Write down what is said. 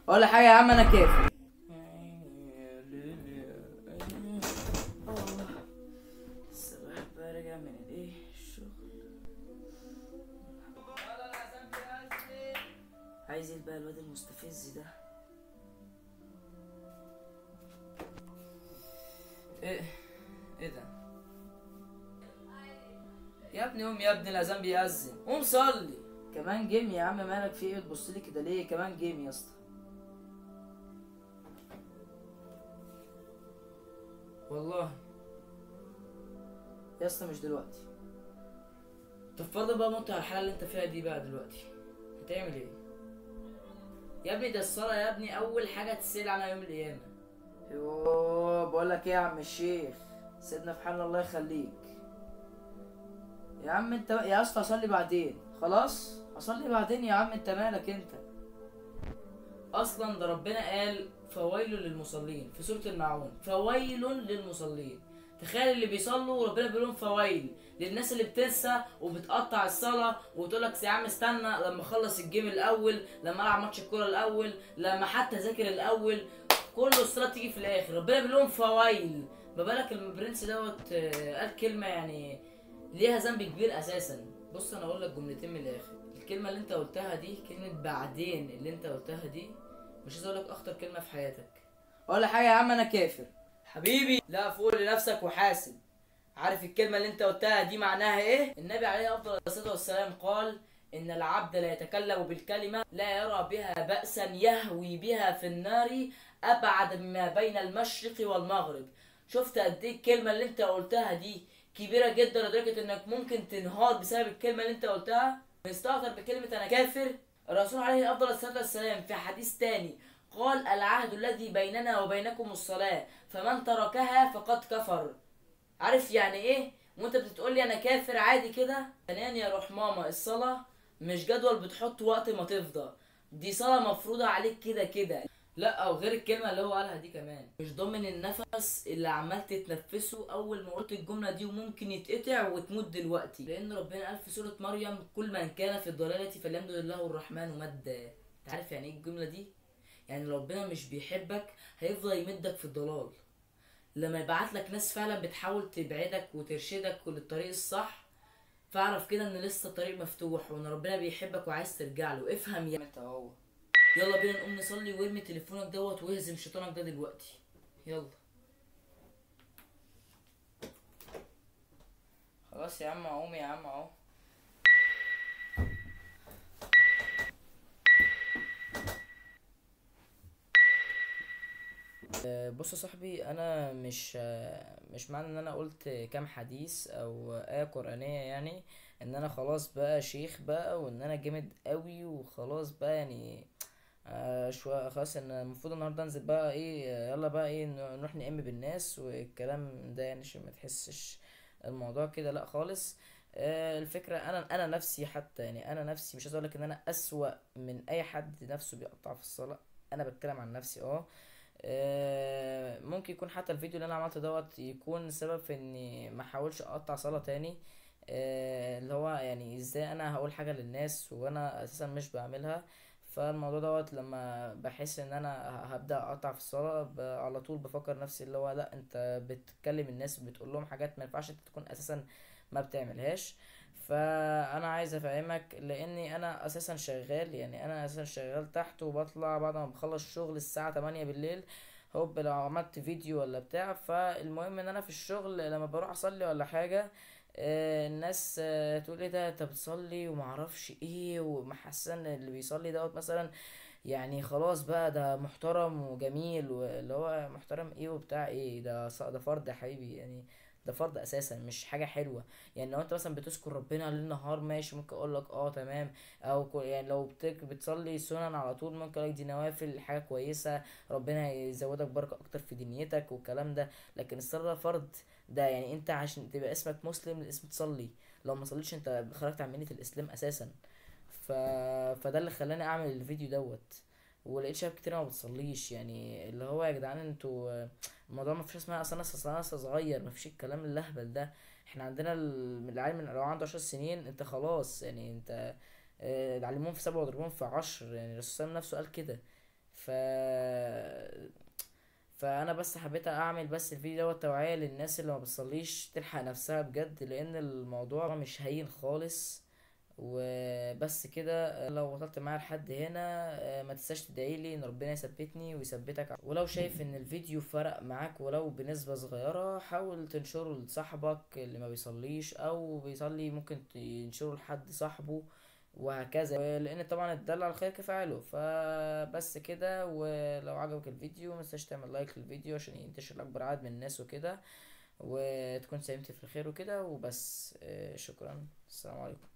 ولا حاجه يا عم، انا كافي. الصباح بقى راجع من الايه الشغل. عايز ايه بقى الواد المستفز ده؟ ايه ايه ده يا ابني؟ قوم يا ابني، الاذان بيأذن، قوم صلي. كمان جيم يا عم؟ مالك في ايه؟ بتبص لي كده ليه؟ كمان جيم يا اسطى؟ والله يا اسطى مش دلوقتي. طب فرضا بقى مت على الحاله اللي انت فيها دي بقى دلوقتي، هتعمل ايه؟ يا ابني ده الصلاه يا ابني اول حاجه تسال عنها يوم القيامه. يوه، بقول لك ايه يا عم الشيخ، سيبنا في حالنا الله يخليك. يا عم انت يا اسطى اصلي بعدين، خلاص اصلي بعدين يا عم، انت مالك انت؟ اصلا ده ربنا قال فويل للمصلين في سوره الماعون، فويل للمصلين. تخيل اللي بيصلوا وربنا بيقول لهم فويل، للناس اللي بتنسى وبتقطع الصلاه وتقول لك يا عم استنى لما اخلص الجيم الاول، لما العب ماتش الكوره الاول، لما حتى اذاكر الاول، كله الصلاه تيجي في الاخر، ربنا بيقول لهم فويل. ما بالك البرنس دوت قال كلمه يعني ليها ذنب كبير اساسا. بص انا اقول لك جملتين من الاخر، الكلمه اللي انت قلتها دي، كلمه بعدين اللي انت قلتها دي، مش عايز اقول لك اخطر كلمه في حياتك. ولا حاجه يا عم، انا كافر حبيبي. لا، فوق لنفسك وحاسب. عارف الكلمه اللي انت قلتها دي معناها ايه؟ النبي عليه افضل الصلاه والسلام قال ان العبد لا يتكلم بالكلمه لا يرى بها بأسا يهوي بها في النار ابعد مما بين المشرق والمغرب. شفت قد ايه الكلمه اللي انت قلتها دي كبيره جدا لدرجه انك ممكن تنهار بسبب الكلمه اللي انت قلتها؟ مستهتر بكلمه انا كافر؟ الرسول عليه افضل الصلاه والسلام في حديث تاني قال العهد الذي بيننا وبينكم الصلاه فمن تركها فقد كفر. عارف يعني ايه؟ وانت بتقولي انا كافر عادي كده؟ ثانيا يا روح ماما، الصلاه مش جدول بتحط وقت ما تفضى، دي صلاه مفروضه عليك كده كده. لا، او غير الكلمه اللي هو قالها دي كمان، مش ضامن النفس اللي عمال تتنفسه اول ما قلت الجمله دي، وممكن يتقطع وتموت دلوقتي، لان ربنا قال في سوره مريم كل من كان في الضلاله فليمدد له الرحمن مدا. انت عارف يعني ايه الجمله دي؟ يعني ربنا مش بيحبك هيفضل يمدك في الضلال، لما يبعت لك ناس فعلا بتحاول تبعدك وترشدك للطريق الصح، فاعرف كده ان لسه الطريق مفتوح وان ربنا بيحبك وعايز ترجع له. افهم يا انت اهو. يلا بينا نقوم نصلي وارمي تليفونك دوت واهزم شيطانك ده دلوقتي. يلا. خلاص يا عم اقوم يا عم اهو. بص يا صاحبي، انا مش معنى ان انا قلت كام حديث او آية قرآنية يعني ان انا خلاص بقى شيخ بقى وان انا جامد قوي وخلاص بقى يعني. شوية خلاص ان المفروض النهارده انزل بقى ايه، يلا بقى ايه نروح نأم بالناس والكلام ده يعني، عشان ما تحسش الموضوع كده لا خالص. الفكرة انا نفسي حتى يعني، انا نفسي مش عايز اقولك ان انا اسوأ من اي حد نفسه بيقطع في الصلاة. انا بتكلم عن نفسي ممكن يكون حتى الفيديو اللي انا عملته دوت يكون سبب في اني ما احاولش اقطع صلاة تاني. اللي هو يعني ازاي انا هقول حاجة للناس وانا اساسا مش بعملها. فالموضوع دوت لما بحس ان انا هبدأ اقطع في الصلاة على طول بفكر نفسي اللي هو لا، انت بتكلم الناس بتقول لهم حاجات ما ينفعش انت تكون اساسا ما بتعملهاش. فانا عايز افهمك لاني انا اساسا شغال، يعني انا اساسا شغال تحت وبطلع بعد ما بخلص شغل الساعة 8 بالليل. هوب لو عملت فيديو ولا بتاع، فالمهم ان انا في الشغل لما بروح اصلي ولا حاجة، الناس تقول ايه ده انت بتصلي ومعرفش ايه، ومحسن اللي بيصلي دوت مثلا يعني خلاص بقى ده محترم وجميل، واللي هو محترم ايه وبتاع ايه، ده فرض يا حبيبي يعني، ده فرض اساسا مش حاجه حلوه. يعني لو انت مثلا بتذكر ربنا ليل نهار ماشي، ممكن اقول لك تمام، او يعني لو بتصلي سنن على طول ممكن اقول لك دي نوافل حاجه كويسه، ربنا يزودك بركه اكتر في دنيتك والكلام ده. لكن الصلاه ده فرض، ده يعني انت عشان تبقى اسمك مسلم الاسم تصلي، لو ما صليتش انت خرجت عن مله الاسلام اساسا. ف... فده اللي خلاني اعمل الفيديو دوت. ولقيت شباب كتير ما بتصليش، يعني اللي هو يا جدعان انتوا الموضوع ما فيش اسمها اصل انا لسه صغير، ما فيش الكلام اللهبل ده. احنا عندنا العيال من لو عنده 10 سنين انت خلاص يعني انت، علموهم في 7 واضربوهم في 10، يعني الرسول صلى الله عليه وسلم نفسه قال كده. ف فانا بس حبيت اعمل بس الفيديو دوت توعية للناس اللي ما بتصليش تلحق نفسها بجد، لان الموضوع مش هين خالص. وبس كده، لو وصلت معايا لحد هنا ما تنساش تدعيلي ان ربنا يثبتني ويثبتك. ولو شايف ان الفيديو فرق معاك ولو بنسبة صغيرة، حاول تنشره لصاحبك اللي ما بيصليش او بيصلي، ممكن تنشره لحد صاحبه وهكذا، لان طبعا الدل على الخير كفاعله. فبس كده، ولو عجبك الفيديو ما تنساش تعمل لايك للفيديو عشان ينتشر لاكبر عدد من الناس وكده، وتكون ساهمت في الخير وكده وبس. شكرا، السلام عليكم.